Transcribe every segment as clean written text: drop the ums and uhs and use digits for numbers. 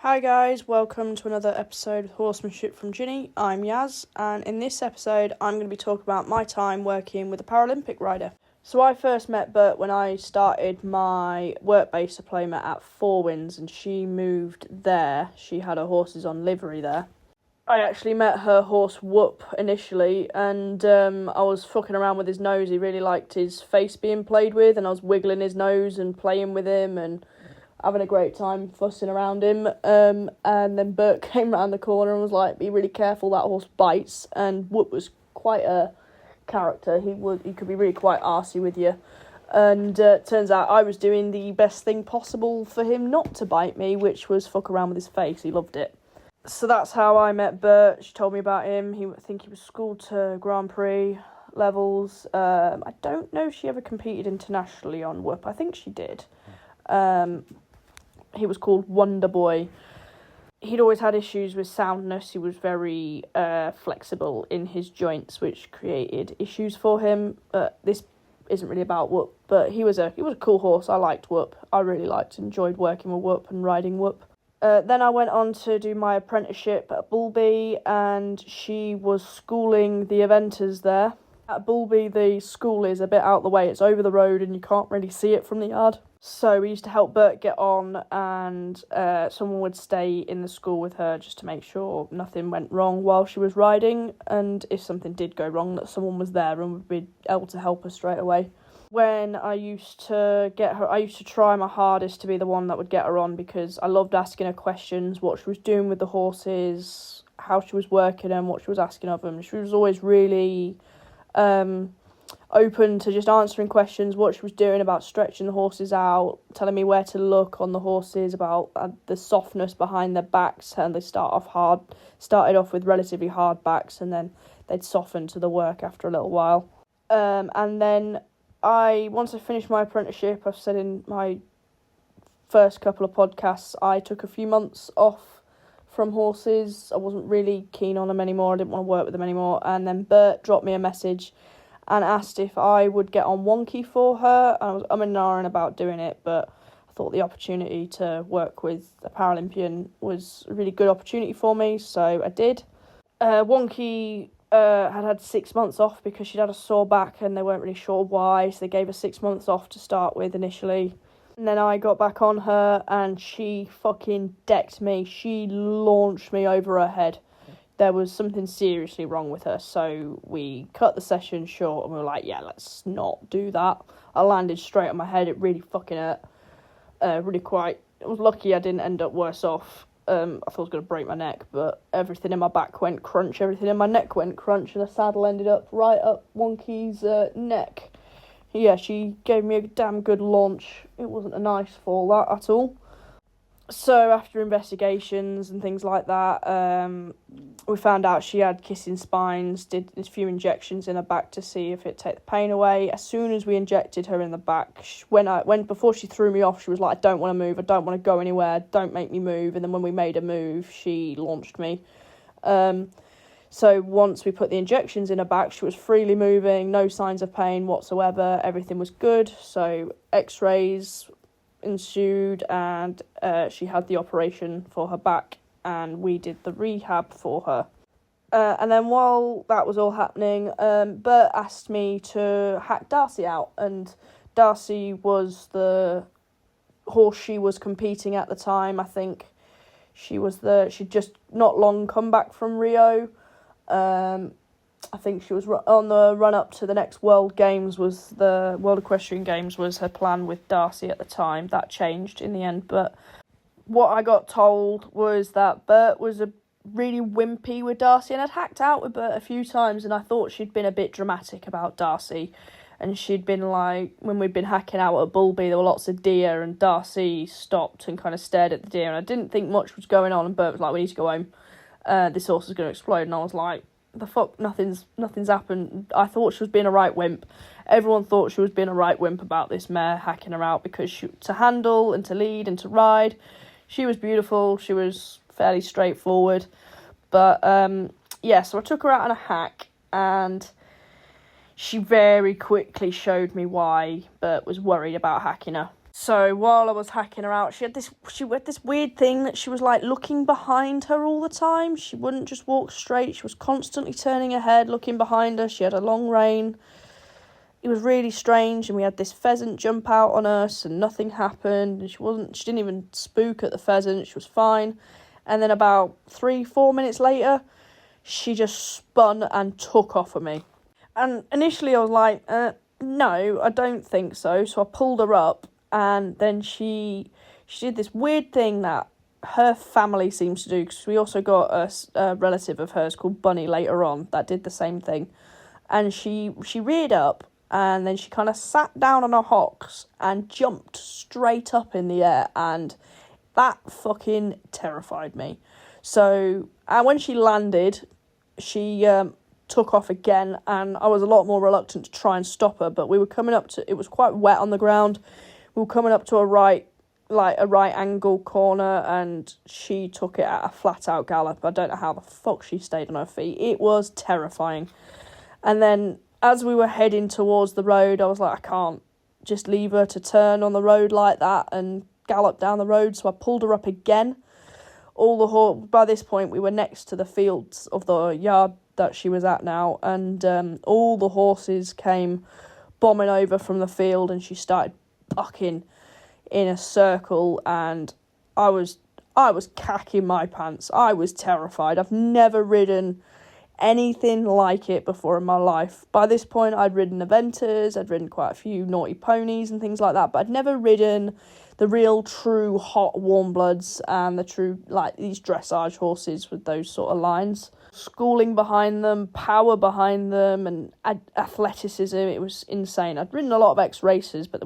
Hi guys, welcome to another episode of Horsemanship from Ginny. I'm Yaz, and in this episode I'm going to be talking about my time working with a Paralympic rider. So I first met Bert when I started my work-based diploma at Four Winds, and she moved there. She had her horses on livery there. I actually met her horse Whoop initially, and I was fucking around with his nose. He really liked his face being played with, and I was wiggling his nose and playing with him and having a great time fussing around him, and then Bert came round the corner and was like, be really careful, that horse bites. And Whoop was quite a character. He could be really quite arsey with you, and turns out I was doing the best thing possible for him not to bite me, which was fuck around with his face. He loved it. So that's how I met Bert. She told me about him. I think he was schooled to Grand Prix levels. I don't know if she ever competed internationally on Whoop. I think she did. He was called Wonder Boy. He'd always had issues with soundness. He was very flexible in his joints, which created issues for him. This isn't really about Whoop, but he was a cool horse. I liked Whoop. I really enjoyed working with Whoop and riding Whoop. Then I went on to do my apprenticeship at Bullby, and she was schooling the eventers there. At Bullby, the school is a bit out the way. It's over the road and you can't really see it from the yard. So we used to help Bert get on, and someone would stay in the school with her just to make sure nothing went wrong while she was riding, and if something did go wrong, that someone was there and would be able to help her straight away. When I used to get her, I used to try my hardest to be the one that would get her on, because I loved asking her questions, what she was doing with the horses, how she was working them, what she was asking of them. She was always really open to just answering questions, what she was doing about stretching the horses out, telling me where to look on the horses, about the softness behind their backs, and they started off with relatively hard backs, and then they'd soften to the work after a little while. And then once I finished my apprenticeship, I've said in my first couple of podcasts, I took a few months off from horses. I wasn't really keen on them anymore. I didn't want to work with them anymore. And then Bert dropped me a message and asked if I would get on Wonky for her. I was umming and ahhing about doing it, but I thought the opportunity to work with a Paralympian was a really good opportunity for me, so I did. Wonky had 6 months off because she'd had a sore back and they weren't really sure why, so they gave her 6 months off to start with initially. And then I got back on her and she fucking decked me. She launched me over her head. There was something seriously wrong with her, so we cut the session short and we were like, yeah, let's not do that. I landed straight on my head. It really fucking hurt. I was lucky I didn't end up worse off. I thought I was going to break my neck, but everything in my back went crunch, everything in my neck went crunch, and the saddle ended up right up Wonky's neck. Yeah, she gave me a damn good launch. It wasn't a nice fall, that, at all. So after investigations and things like that, we found out she had kissing spines, did a few injections in her back to see if it'd take the pain away. As soon as we injected her in the back, before she threw me off, she was like, I don't want to move, I don't want to go anywhere, don't make me move. And then when we made her move, she launched me. So once we put the injections in her back, she was freely moving, no signs of pain whatsoever, everything was good. So x-rays ensued, and she had the operation for her back, and we did the rehab for her. And then while that was all happening, Bert asked me to hack Darcy out, and Darcy was the horse she was competing at the time. I think she'd just not long come back from Rio. I think she was on the run-up to the next World Equestrian Games was her plan with Darcy at the time. That changed in the end, but what I got told was that Bert was really wimpy with Darcy, and I'd hacked out with Bert a few times, and I thought she'd been a bit dramatic about Darcy, and she'd been like, when we'd been hacking out at Bullby, there were lots of deer, and Darcy stopped and kind of stared at the deer, and I didn't think much was going on, and Bert was like, we need to go home. This horse is going to explode, and I was like, the fuck, nothing's happened. I thought she was being a right wimp. Everyone thought she was being a right wimp about this mare, hacking her out, because to handle and to lead and to ride, she was beautiful, she was fairly straightforward. But so I took her out on a hack, and she very quickly showed me why Bert was worried about hacking her. So while I was hacking her out, she had this weird thing that she was like looking behind her all the time. She wouldn't just walk straight. She was constantly turning her head, looking behind her. She had a long rein. It was really strange, and we had this pheasant jump out on us and nothing happened, and she didn't even spook at the pheasant. She was fine. And then about 3-4 minutes later, she just spun and took off of me. And initially I was like, no, I don't think so. So I pulled her up, and then she did this weird thing that her family seems to do, because we also got a relative of hers called Bunny later on that did the same thing. And she reared up, and then she kind of sat down on her hocks and jumped straight up in the air, and that fucking terrified me. So when she landed, she took off again, and I was a lot more reluctant to try and stop her, but we were coming up to, it was quite wet on the ground, we were coming up to a right angle corner, and she took it at a flat out gallop. I don't know how the fuck she stayed on her feet. It was terrifying. And then as we were heading towards the road, I was like, I can't just leave her to turn on the road like that and gallop down the road, so I pulled her up again. By this point we were next to the fields of the yard that she was at now, and all the horses came bombing over from the field, and she started bucking in a circle, and I was cacking my pants. I was terrified. I've never ridden anything like it before in my life. By this point I'd ridden eventers, I'd ridden quite a few naughty ponies and things like that, but I'd never ridden the real true hot warm bloods and the true, like, these dressage horses with those sort of lines. Schooling behind them, power behind them, and athleticism. It was insane. I'd ridden a lot of ex-racers, but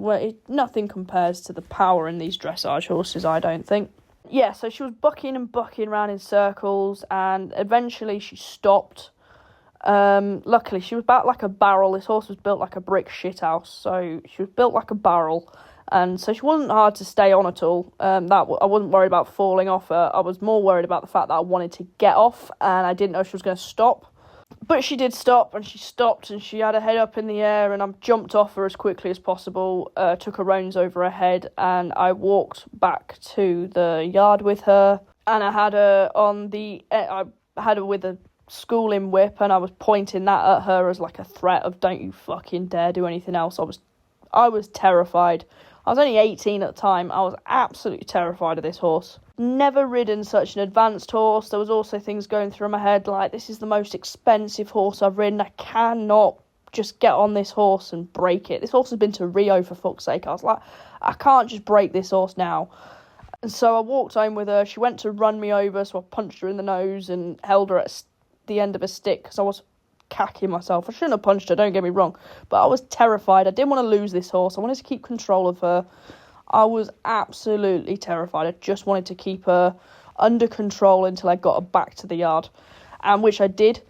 nothing compares to the power in these dressage horses, I don't think. Yeah, so she was bucking and bucking around in circles, and eventually she stopped. Luckily, she was built like a barrel. This horse was built like a brick shithouse, so she was built like a barrel. And so she wasn't hard to stay on at all. I wasn't worried about falling off her. I was more worried about the fact that I wanted to get off, and I didn't know if she was going to stop. But she did stop, and she stopped, and she had her head up in the air, and I jumped off her as quickly as possible, took her reins over her head, and I walked back to the yard with her, and I had her with a schooling whip, and I was pointing that at her as like a threat of, don't you fucking dare do anything else. I was terrified. I was only 18 at the time. I was absolutely terrified of this horse. Never ridden such an advanced horse. There was also things going through my head like, this is the most expensive horse I've ridden. I cannot just get on this horse and break it. This horse has been to Rio, for fuck's sake. I was like, I can't just break this horse now. And so I walked home with her. She went to run me over, so I punched her in the nose and held her at the end of a stick because I was cacking myself. I shouldn't have punched her, don't get me wrong, but I was terrified. I didn't want to lose this horse. I wanted to keep control of her. I was absolutely terrified. I just wanted to keep her under control until I got her back to the yard, and which I did.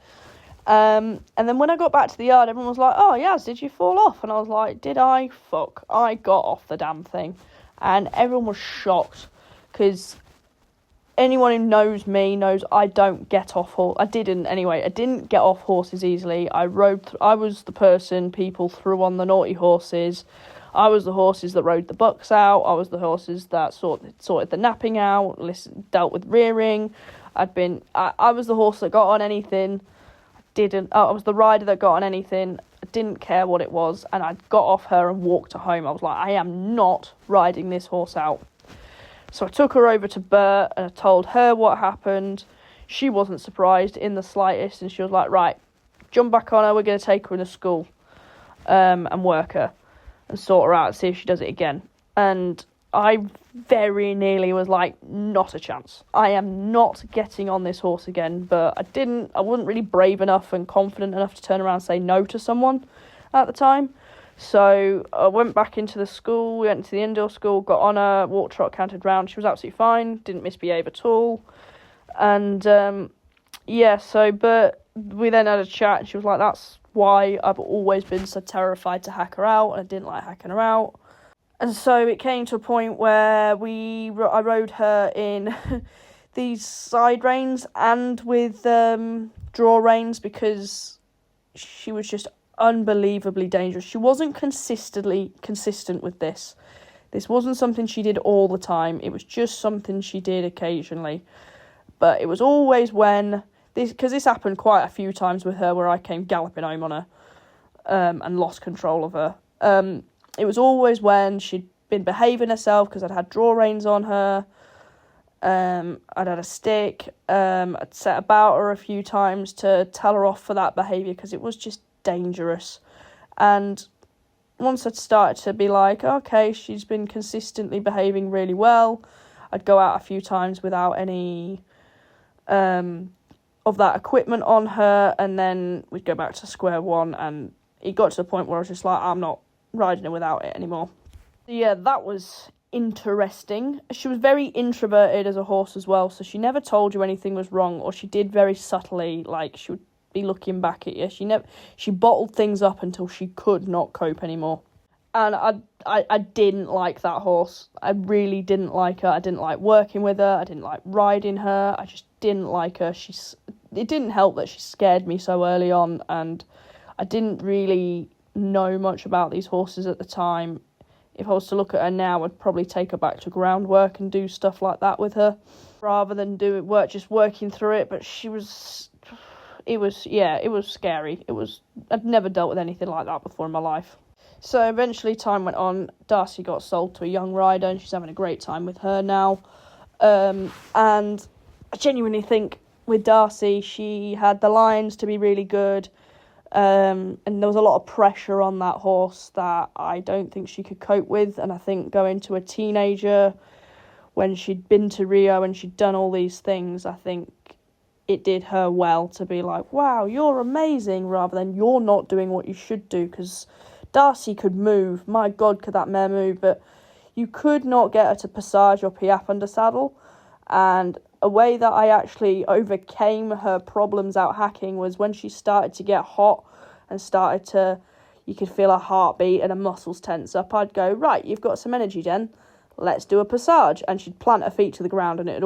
And then when I got back to the yard, everyone was like, oh yes, did you fall off? And I was like, did I? Fuck, I got off the damn thing. And everyone was shocked, because anyone who knows me knows I don't get off horse. I didn't get off horses easily. I was the person people threw on the naughty horses. I was the horses that rode the bucks out. I was the horses that sorted the napping out, dealt with rearing. I was the horse that got on anything. I was the rider that got on anything. I didn't care what it was, and I got off her and walked her home. I was like, I am not riding this horse out. So I took her over to Bert and I told her what happened. She wasn't surprised in the slightest, and she was like, right, jump back on her, we're going to take her into school and work her and sort her out and see if she does it again. And I very nearly was like, not a chance. I am not getting on this horse again, but I wasn't really brave enough and confident enough to turn around and say no to someone at the time. So I went back into the school, we went to the indoor school, got on her, walked, trot, cantered round. She was absolutely fine, didn't misbehave at all. And but we then had a chat, and she was like, that's why I've always been so terrified to hack her out, and I didn't like hacking her out. And so it came to a point where I rode her in these side reins and with draw reins, because she was just unbelievably dangerous. She wasn't consistent with this. This wasn't something she did all the time. It was just something she did occasionally. But it was always when... Because this happened quite a few times with her where I came galloping home on her and lost control of her. It was always when she'd been behaving herself because I'd had draw reins on her. I'd had a stick. I'd set about her a few times to tell her off for that behaviour because it was just dangerous. And once I'd started to be like, okay, she's been consistently behaving really well, I'd go out a few times without any of that equipment on her, and then we'd go back to square one, and it got to the point where I was just like, I'm not riding her without it anymore. Yeah, that was interesting. She was very introverted as a horse as well, so she never told you anything was wrong, or she did very subtly, like she would be looking back at you. She bottled things up until she could not cope anymore. And I didn't like that horse. I really didn't like her. I didn't like working with her. I didn't like riding her. I just didn't like her. It didn't help that she scared me so early on, and I didn't really know much about these horses at the time. If I was to look at her now, I'd probably take her back to groundwork and do stuff like that with her, rather than just working through it. But it was scary. I'd never dealt with anything like that before in my life. So eventually time went on, Darcy got sold to a young rider, and she's having a great time with her now. And I genuinely think with Darcy, she had the lines to be really good. And there was a lot of pressure on that horse that I don't think she could cope with. And I think going to a teenager, when she'd been to Rio and she'd done all these things, I think it did her well to be like, wow, you're amazing, rather than you're not doing what you should do. Because Darcy could move. My God, could that mare move. But you could not get her to passage or piaffe under saddle. And a way that I actually overcame her problems out hacking was when she started to get hot and you could feel her heartbeat and her muscles tense up. I'd go, right, you've got some energy, Jen. Let's do a passage. And she'd plant her feet to the ground, and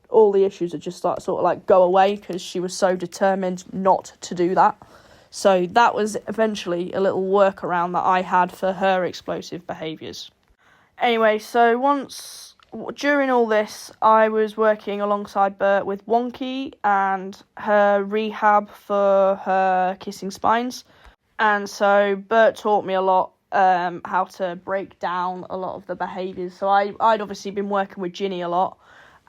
all the issues would just sort of like go away because she was so determined not to do that. So that was eventually a little workaround that I had for her explosive behaviours. Anyway, so during all this, I was working alongside Bert with Wonky and her rehab for her kissing spines. And so Bert taught me a lot how to break down a lot of the behaviours. So I'd obviously been working with Ginny a lot,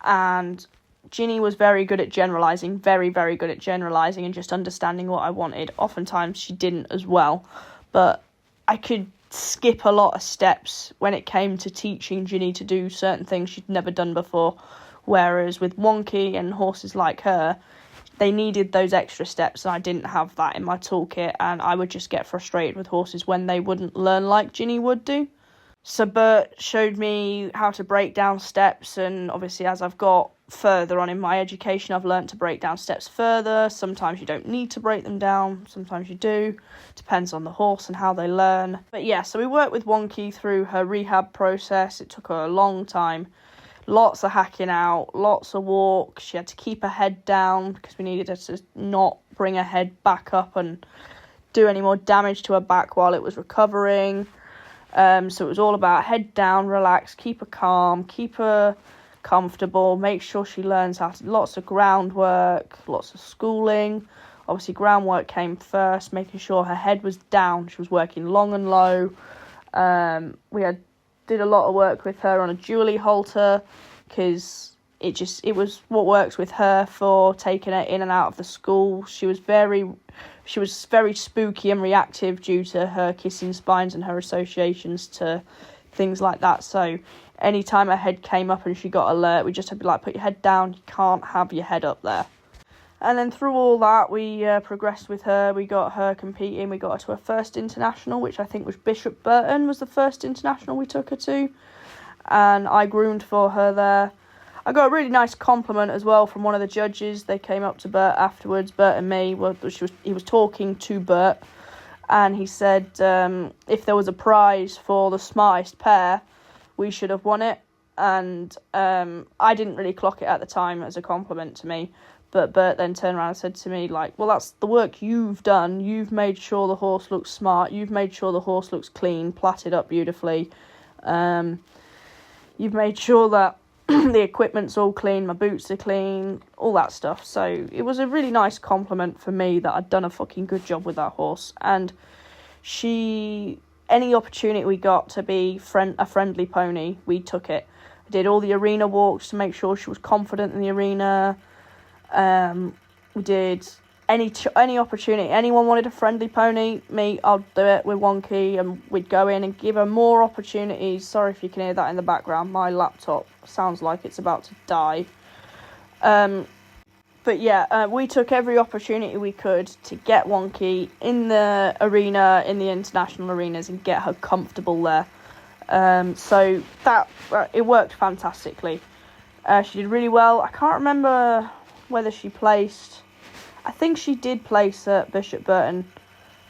and Ginny was very good at generalising, very, very good at generalising and just understanding what I wanted. Oftentimes she didn't as well, but I could skip a lot of steps when it came to teaching Ginny to do certain things she'd never done before. Whereas with Wonky and horses like her, they needed those extra steps, and I didn't have that in my toolkit, and I would just get frustrated with horses when they wouldn't learn like Ginny would do. So Bert showed me how to break down steps, and obviously as I've got further on in my education, I've learned to break down steps further. Sometimes you don't need to break them down, sometimes you do. Depends on the horse and how they learn. But yeah, so we worked with Wonky through her rehab process. It took her a long time. Lots of hacking out, lots of walks. She had to keep her head down because we needed her to not bring her head back up and do any more damage to her back while it was recovering. So it was all about head down, relax, keep her calm, keep her comfortable, make sure she learns lots of groundwork, lots of schooling. Obviously groundwork came first, making sure her head was down. She was working long and low. We did a lot of work with her on a Julie halter because it was what works with her for taking her in and out of the school. She was very spooky and reactive due to her kissing spines and her associations to things like that. So anytime her head came up and she got alert, we just had to be like, put your head down, you can't have your head up there. And then through all that, we progressed with her. We got her competing. We got her to her first international, which I think was Bishop Burton was the first international we took her to. And I groomed for her there. I got a really nice compliment as well from one of the judges. They came up to Bert afterwards, Bert and me. He was talking to Bert, and he said if there was a prize for the smartest pair, we should have won it. And I didn't really clock it at the time as a compliment to me. But Bert then turned around and said to me, like, well, that's the work you've done. You've made sure the horse looks smart. You've made sure the horse looks clean, plaited up beautifully. You've made sure that the equipment's all clean, my boots are clean, all that stuff. So it was a really nice compliment for me that I'd done a fucking good job with that horse. And any opportunity we got to be a friendly pony, we took it. I did all the arena walks to make sure she was confident in the arena. We did any opportunity. Anyone wanted a friendly pony, I'll do it with Wonky, and we'd go in and give her more opportunities. Sorry if you can hear that in the background. My laptop sounds like it's about to die. But yeah, we took every opportunity we could to get Wonky in the arena, in the international arenas, and get her comfortable there. So that it worked fantastically. She did really well. I can't remember whether she placed. I think she did place at Bishop Burton,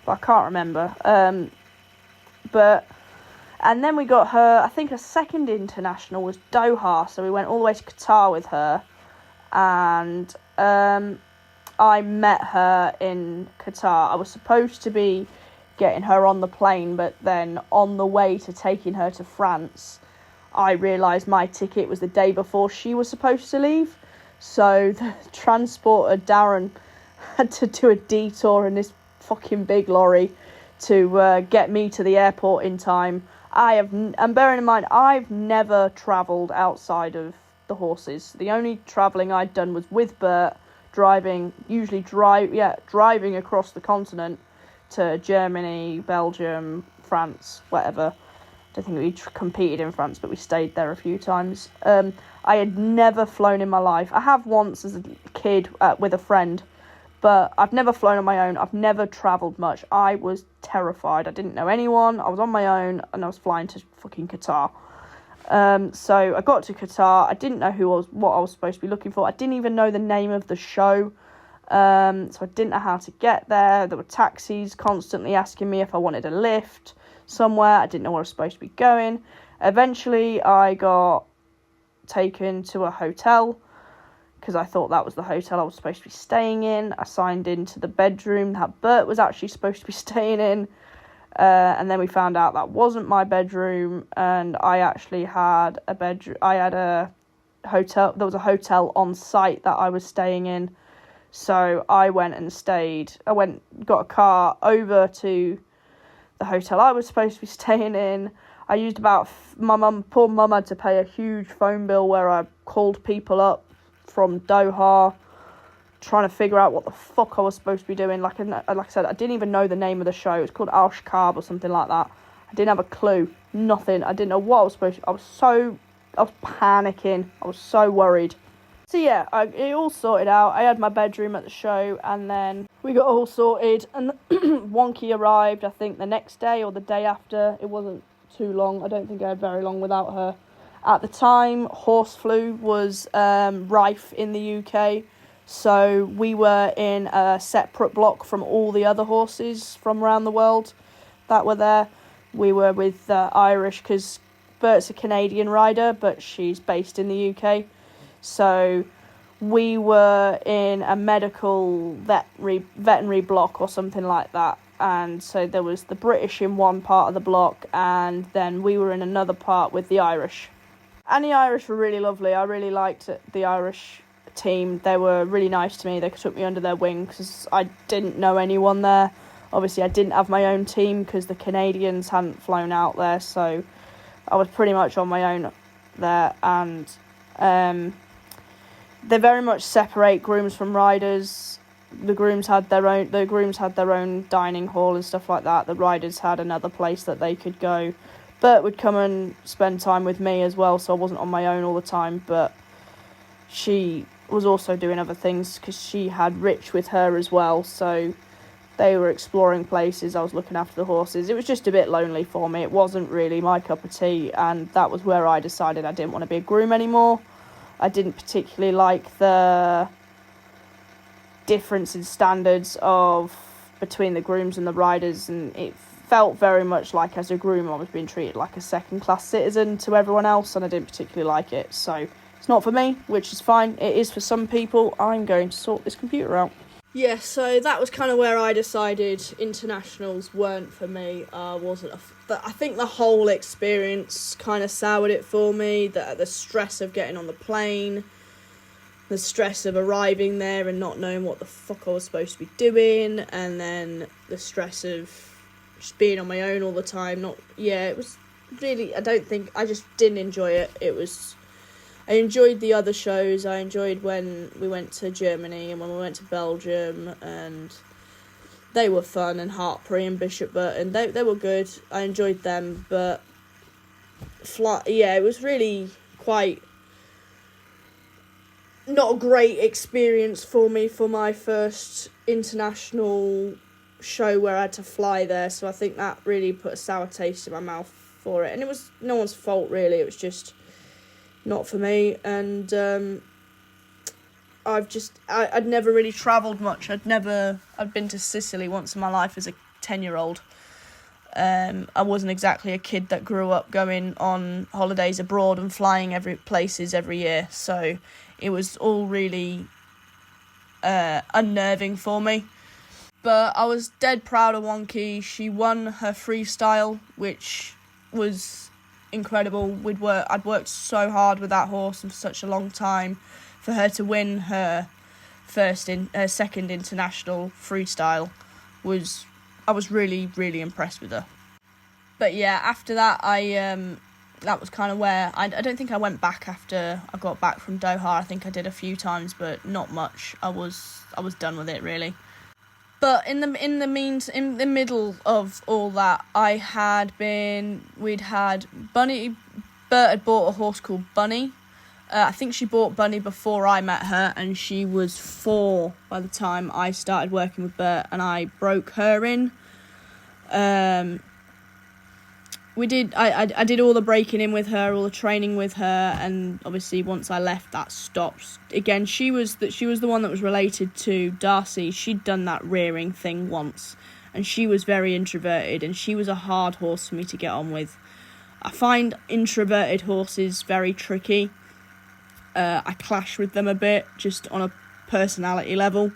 but I can't remember. And then we got her, I think her second international was Doha, so we went all the way to Qatar with her, and I met her in Qatar. I was supposed to be getting her on the plane, but then on the way to taking her to France, I realised my ticket was the day before she was supposed to leave, so the transporter, Darren, had to do a detour in this fucking big lorry to get me to the airport in time. And bearing in mind, I've never travelled outside of the horses. The only travelling I'd done was with Bert, driving across the continent to Germany, Belgium, France, whatever. I don't think we competed in France, but we stayed there a few times. I had never flown in my life. I have once as a kid with a friend, but I've never flown on my own. I've never travelled much. I was terrified. I didn't know anyone. I was on my own, and I was flying to fucking Qatar. So I got to Qatar. I didn't know what I was supposed to be looking for. I didn't even know the name of the show. So I didn't know how to get there. There were taxis constantly asking me if I wanted a lift somewhere. I didn't know where I was supposed to be going. Eventually, I got taken to a hotel, because I thought that was the hotel I was supposed to be staying in. I signed into the bedroom that Bert was actually supposed to be staying in. And then we found out that wasn't my bedroom, and I actually had a bedroom. I had a hotel. There was a hotel on site that I was staying in. So I went and stayed. Got a car over to the hotel I was supposed to be staying in. I used poor mum had to pay a huge phone bill where I called people up from Doha, trying to figure out what the fuck I was supposed to be doing. Like I said, I didn't even know the name of the show. It was called Al Shkab or something like that. I didn't have a clue. Nothing. I didn't know what I was supposed to. I was panicking. I was so worried. So yeah, it all sorted out. I had my bedroom at the show, and then we got all sorted, and Wonky arrived, I think, the next day or the day after. It wasn't too long. I don't think I had very long without her. At the time, horse flu was rife in the UK, so we were in a separate block from all the other horses from around the world that were there. We were with Irish, because Bert's a Canadian rider, but she's based in the UK. So we were in a medical veterinary block or something like that. And so there was the British in one part of the block, and then we were in another part with the Irish. And the Irish were really lovely. I really liked the Irish team. They were really nice to me. They took me under their wing because I didn't know anyone there. Obviously, I didn't have my own team because the Canadians hadn't flown out there. So I was pretty much on my own there. And they very much separate grooms from riders. The grooms had their own dining hall and stuff like that. The riders had another place that they could go. Bert would come and spend time with me as well, so I wasn't on my own all the time. But she was also doing other things because she had Rich with her as well. So they were exploring places. I was looking after the horses. It was just a bit lonely for me. It wasn't really my cup of tea, and that was where I decided I didn't want to be a groom anymore. I didn't particularly like the difference in standards between the grooms and the riders, and it felt very much like as a groom I was being treated like a second-class citizen to everyone else, and I didn't particularly like it. So it's not for me, which is fine. It is for some people. I'm going to sort this computer out. Yeah, so that was kind of where I decided internationals weren't for me. I think the whole experience kind of soured it for me. The stress of getting on the plane, the stress of arriving there and not knowing what the fuck I was supposed to be doing, and then the stress of just being on my own all the time. It was really, I just didn't enjoy it. I enjoyed the other shows. I enjoyed when we went to Germany and when we went to Belgium, and they were fun, and Hartpury and Bishop Burton, they were good. I enjoyed them, but it was really quite not a great experience for me for my first international show where I had to fly there, so I think that really put a sour taste in my mouth for it, and it was no one's fault really, it was just not for me. And I'd never really travelled much. I'd been to Sicily once in my life as a 10-year-old. I wasn't exactly a kid that grew up going on holidays abroad and flying places every year, so it was all really unnerving for me. But I was dead proud of Wonky. She won her freestyle, which was incredible. I'd worked so hard with that horse for such a long time. For her to win her second international freestyle I was really, really impressed with her. But yeah, after that that was kind of where I don't think I went back after I got back from Doha. I think I did a few times, but not much. I was done with it really. But in the middle of all that, we'd had Bunny. Bert had bought a horse called Bunny. I think she bought Bunny before I met her, and she was 4 by the time I started working with Bert, and I broke her in. I did all the breaking in with her, all the training with her, and obviously once I left, that stopped. Again, she was the one that was related to Darcy. She'd done that rearing thing once, and she was very introverted, and she was a hard horse for me to get on with. I find introverted horses very tricky. I clash with them a bit, just on a personality level.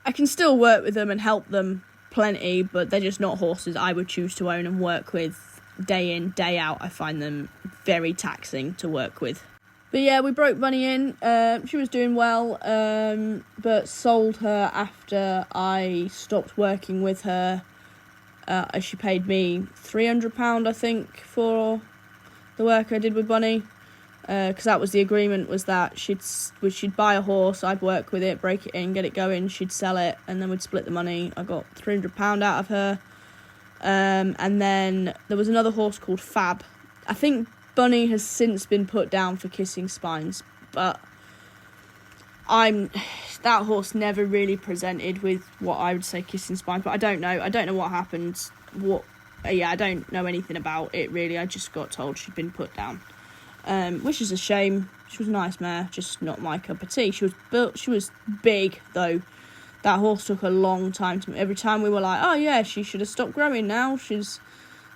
I can still work with them and help them plenty, but they're just not horses I would choose to own and work with day in, day out. I find them very taxing to work with. But yeah, we broke Bunny in. She was doing well, but sold her after I stopped working with her. She paid me £300, I think, for the work I did with Bunny. Because that was the agreement, was that she'd buy a horse, I'd work with it, break it in, get it going, she'd sell it, and then we'd split the money. I got £300 out of her. And then there was another horse called Fab. I think Bunny has since been put down for kissing spines, but that horse never really presented with what I would say kissing spines, but I don't know what happened. I don't know anything about it really. I just got told she'd been put down, which is a shame. She was a nice mare, just not my cup of tea. She was big though. That horse took a long time to... Every time we were like, oh yeah, she should have stopped growing now. She's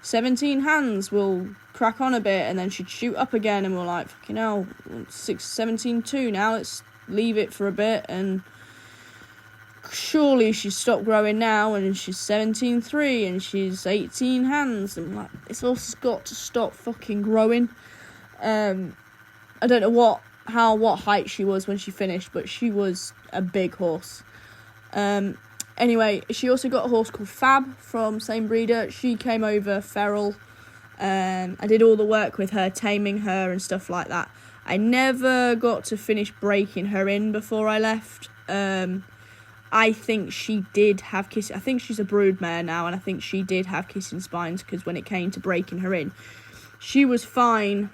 17 hands. We'll crack on a bit. And then she'd shoot up again. And we're like, fucking hell, 17.2 now. Let's leave it for a bit. And surely she's stopped growing now. And she's 17.3 and she's 18 hands. And like, this horse has got to stop fucking growing. I don't know what height she was when she finished, but she was a big horse. Anyway, she also got a horse called Fab from same breeder. She came over feral. I did all the work with her, taming her and stuff like that. I never got to finish breaking her in before I left. I think she did have kissing... I think she's a brood mare now, and I think she did have kissing spines, because when it came to breaking her in, she was fine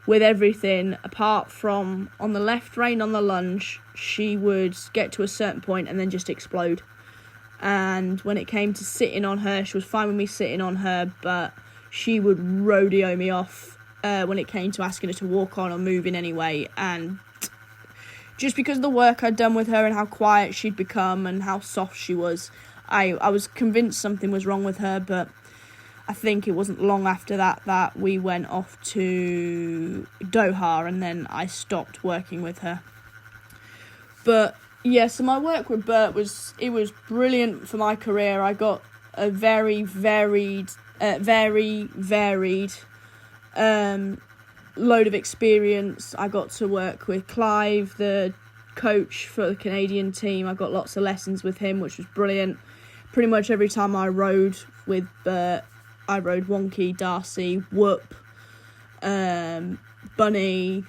with everything apart from on the left rein on the lunge. She would get to a certain point and then just explode. And when it came to sitting on her, she was fine with me sitting on her, but she would rodeo me off when it came to asking her to walk on or move in any way. And just because of the work I'd done with her and how quiet she'd become and how soft she was, I was convinced something was wrong with her. But I think it wasn't long after that we went off to Doha, and then I stopped working with her. But Yeah, so my work with Bert was brilliant for my career. I got a very varied load of experience. I got to work with Clive, the coach for the Canadian team. I got lots of lessons with him, which was brilliant. Pretty much every time I rode with Bert, I rode Wonky, Darcy, Whoop, Bunny.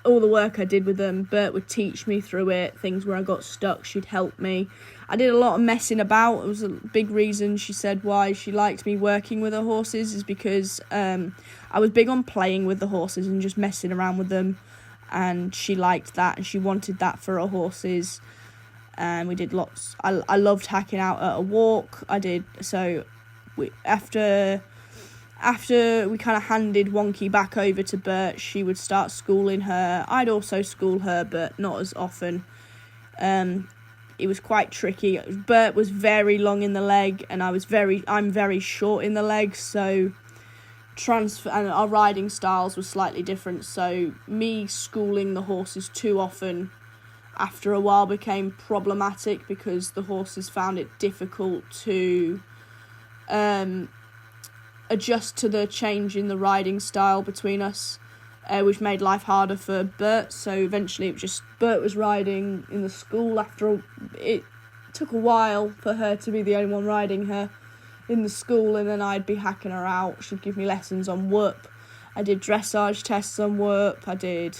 All the work I did with them, Bert would teach me through it. Things where I got stuck, she'd help me. I did a lot of messing about. It was a big reason she said why she liked me working with her horses, is because I was big on playing with the horses and just messing around with them, and she liked that and she wanted that for her horses. And we did lots. I loved hacking out at a walk. I did. So after we kind of handed Wonky back over to Bert, she would start schooling her. I'd also school her, but not as often. It was quite tricky. Bert was very long in the leg, and I'm very short in the leg, so and our riding styles were slightly different. So me schooling the horses too often, after a while, became problematic because the horses found it difficult to adjust to the change in the riding style between us, which made life harder for Bert. So eventually Bert was riding in the school. It took a while for her to be the only one riding her in the school, and then I'd be hacking her out. She'd give me lessons on Whoop. I did dressage tests on Whoop. I did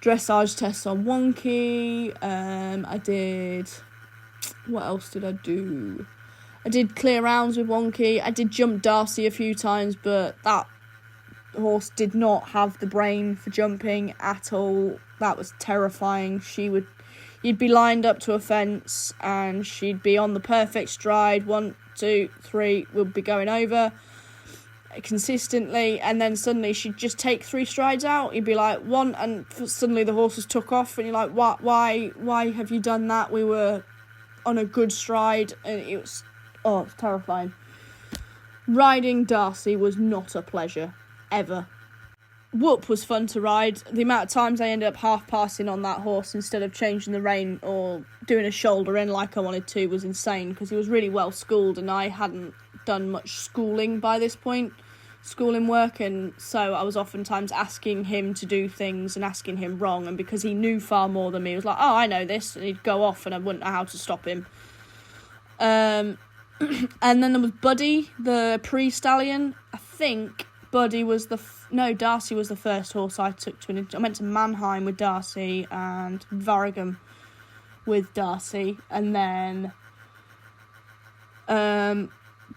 dressage tests on Wonky. What else did I do? I did clear rounds with Wonky. I did jump Darcy a few times, but that horse did not have the brain for jumping at all. That was terrifying. You'd be lined up to a fence and she'd be on the perfect stride. 1, 2, 3, we'd be going over consistently, and then suddenly she'd just take 3 strides out. You'd be like, 1, and suddenly the horses took off, and you're like, why have you done that? We were on a good stride, and it's terrifying. Riding Darcy was not a pleasure, ever. Whoop was fun to ride. The amount of times I ended up half-passing on that horse instead of changing the rein or doing a shoulder in like I wanted to was insane, because he was really well schooled and I hadn't done much schooling by this point, schooling work, and so I was oftentimes asking him to do things and asking him wrong, and because he knew far more than me, he was like, I know this, and he'd go off and I wouldn't know how to stop him. And then there was Buddy, the pre-stallion. I think Darcy was the first horse I took to I went to Mannheim with Darcy and Varigam with Darcy, and then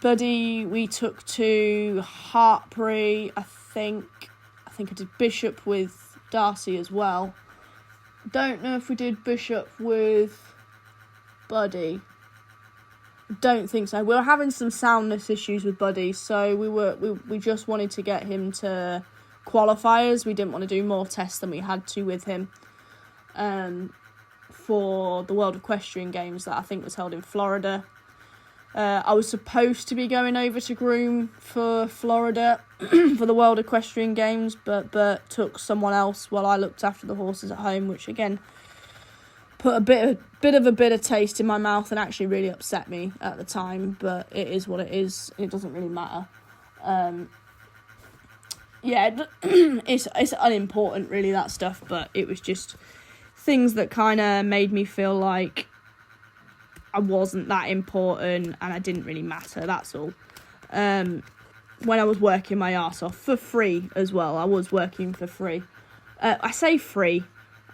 Buddy we took to Hartbury. I think I did Bishop with Darcy as well. Don't know if we did Bishop with Buddy. Don't think so. We were having some soundness issues with Buddy, so we just wanted to get him to qualifiers. We didn't want to do more tests than we had to with him for the World Equestrian Games that I think was held in Florida. I was supposed to be going over to groom for Florida for the World Equestrian Games, but Bert took someone else while I looked after the horses at home, which again put a bit of a bitter taste in my mouth and actually really upset me at the time, but it is what it is. It doesn't really matter. It's unimportant really, that stuff, but it was just things that kind of made me feel like I wasn't that important and I didn't really matter, that's all. When I was working my arse off for free as well, I was working for free. I say free,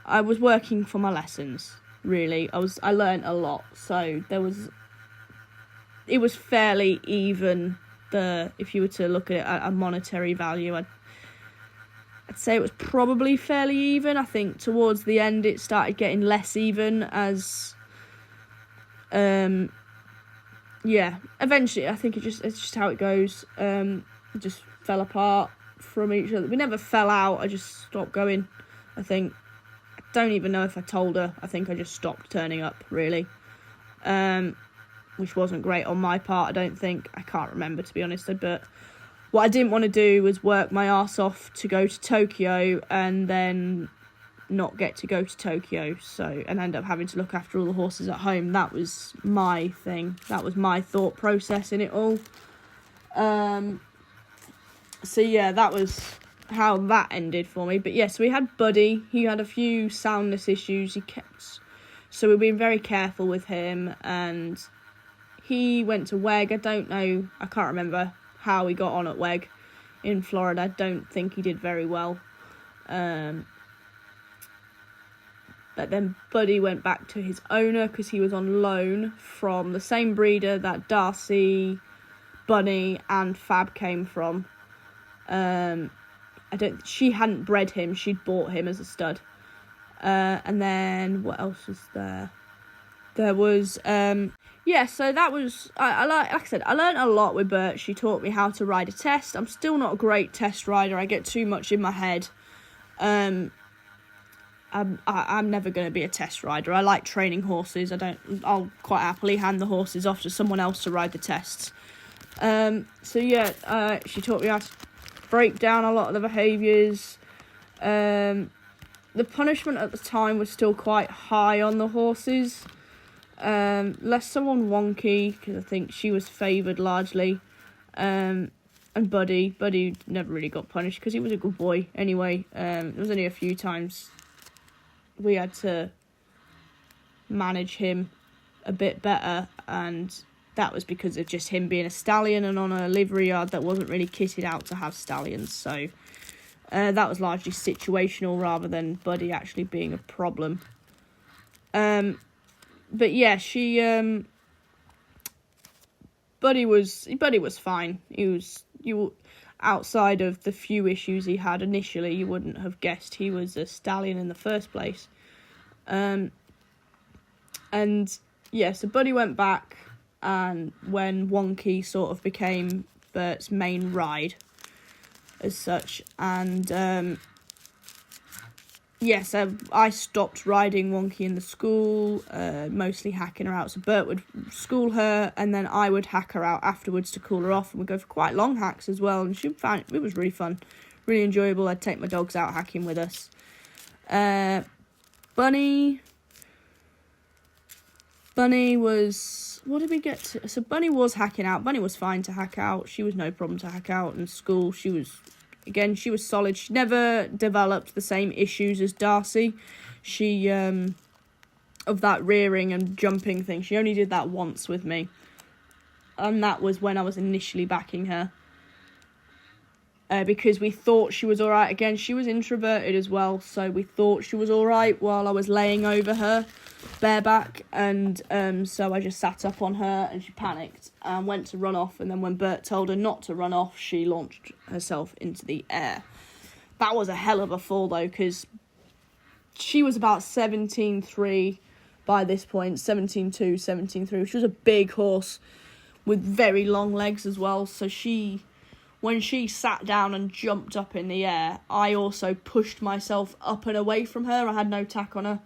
I was working for my lessons, really. I learnt a lot, so it was fairly even. If you were to look at it at a monetary value, I'd say it was probably fairly even. I think towards the end it started getting less even as eventually I think it's just how it goes. It just fell apart from each other. We never fell out, I just stopped going, I think. I don't even know if I told her. I think I just stopped turning up, really. Which wasn't great on my part, I don't think. I can't remember, to be honest. But what I didn't want to do was work my arse off to go to Tokyo and then not get to go to Tokyo, and end up having to look after all the horses at home. That was my thing. That was my thought process in it all. So yeah, that was how that ended for me. But yes, so we had Buddy. He had a few soundness issues. So we've been very careful with him, and he went to WEG. I can't remember how he got on at WEG in Florida. I don't think he did very well. But then Buddy went back to his owner because he was on loan from the same breeder that Darcy, Bunny and Fab came from. She hadn't bred him, she'd bought him as a stud. And then what else was there? There was so that was like I said, I learned a lot with Bert. She taught me how to ride a test. I'm still not a great test rider. I get too much in my head. I'm never going to be a test rider. I like training horses. I'll quite happily hand the horses off to someone else to ride the tests. She taught me how to break down a lot of the behaviours. The punishment at the time was still quite high on the horses. Less someone wonky, because I think she was favoured largely. And Buddy never really got punished because he was a good boy anyway. There was only a few times we had to manage him a bit better, and that was because of just him being a stallion and on a livery yard that wasn't really kitted out to have stallions. So that was largely situational rather than Buddy actually being a problem. But yeah, Buddy was fine. Outside of the few issues he had initially, you wouldn't have guessed he was a stallion in the first place. So Buddy went back, and when Wonky sort of became Bert's main ride as such, and I stopped riding Wonky in the school, mostly hacking her out. So Bert would school her, and then I would hack her out afterwards to cool her off, and we'd go for quite long hacks as well, and she found it was really fun, really enjoyable. I'd take my dogs out hacking with us. Bunny was... What did we get to? So Bunny was hacking out. Bunny was fine to hack out. She was no problem to hack out in school. She was solid. She never developed the same issues as Darcy. She, of that rearing and jumping thing, she only did that once with me. And that was when I was initially backing her. Because we thought she was alright. Again, she was introverted as well, so we thought she was alright while I was laying over her, bareback, and so I just sat up on her and she panicked and went to run off, and then when Bert told her not to run off, she launched herself into the air. That was a hell of a fall though, because she was about 17.3 by this point, 17.2, 17.3. She was a big horse with very long legs as well, so when she sat down and jumped up in the air, I also pushed myself up and away from her. I had no tack on her.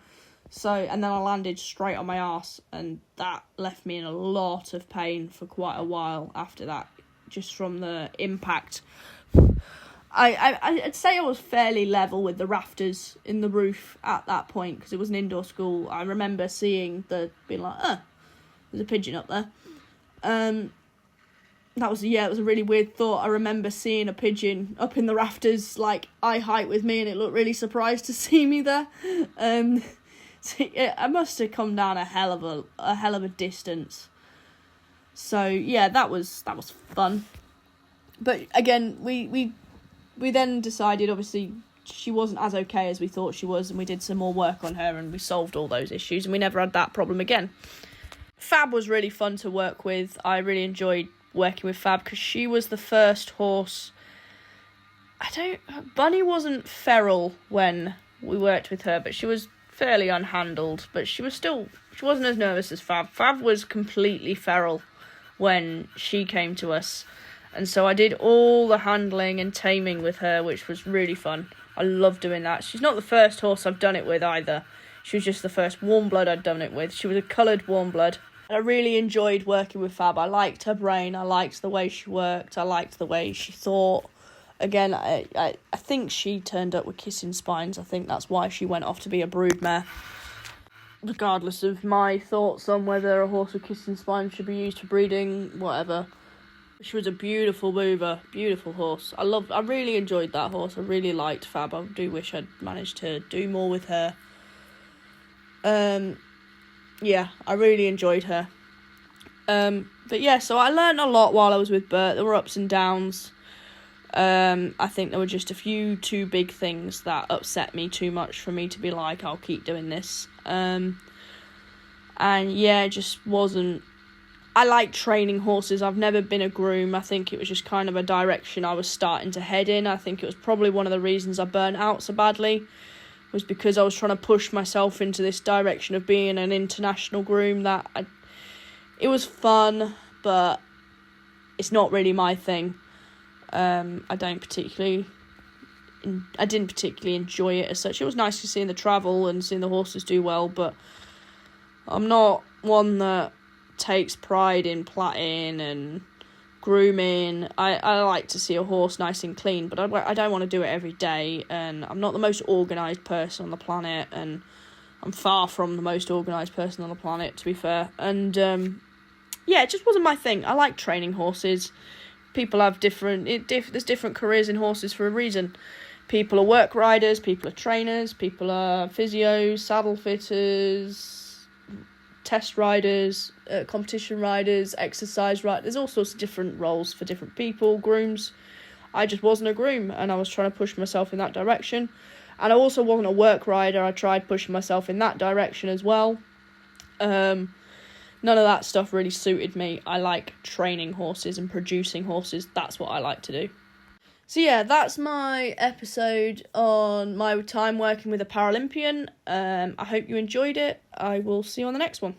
And then I landed straight on my arse, and that left me in a lot of pain for quite a while after that, just from the impact. I'd say I was fairly level with the rafters in the roof at that point, because it was an indoor school. I remember being like, there's a pigeon up there. It was a really weird thought. I remember seeing a pigeon up in the rafters, like eye height with me, and it looked really surprised to see me there. I must have come down a hell of a distance. So yeah, that was fun. But again, we then decided, obviously she wasn't as okay as we thought she was, and we did some more work on her and we solved all those issues, and we never had that problem again. Fab was really fun to work with. I really enjoyed working with Fab because she was the first horse. Bunny wasn't feral when we worked with her, but she was fairly unhandled, but she wasn't as nervous as Fab. Fab was completely feral when she came to us, and so I did all the handling and taming with her, which was really fun. I love doing that. She's not the first horse I've done it with either. She was just the first warm blood I'd done it with. She was a coloured warm blood. I really enjoyed working with Fab. I liked her brain. I liked the way she worked. I liked the way she thought. again, I think she turned up with kissing spines. I think that's why she went off to be a broodmare. Regardless of my thoughts on whether a horse with kissing spines should be used for breeding, whatever. She was a beautiful mover, beautiful horse. I really enjoyed that horse. I really liked Fab. I do wish I'd managed to do more with her. Yeah, I really enjoyed her. But yeah, so I learned a lot while I was with Bert. There were ups and downs. I think there were just a few too big things that upset me too much for me to be like, I'll keep doing this. And yeah, it just wasn't... I like training horses. I've never been a groom. I think it was just kind of a direction I was starting to head in. I think it was probably one of the reasons I burnt out so badly, was because I was trying to push myself into this direction of being an international groom. It was fun, but it's not really my thing. I didn't particularly enjoy it as such. It was nice to see the travel and seeing the horses do well, but I'm not one that takes pride in platting and grooming. I like to see a horse nice and clean, but I don't want to do it every day, and I'm not the most organised person on the planet, and I'm far from the most organised person on the planet, to be fair. And yeah, it just wasn't my thing. I like training horses. People have there's different careers in horses for a reason. People are work riders, people are trainers, people are physios, saddle fitters, test riders, competition riders, exercise riders. There's all sorts of different roles for different people. Grooms. I just wasn't a groom, and I was trying to push myself in that direction. And I also wasn't a work rider. I tried pushing myself in that direction as well. None of that stuff really suited me. I like training horses and producing horses. That's what I like to do. So yeah, that's my episode on my time working with a Paralympian. I hope you enjoyed it. I will see you on the next one.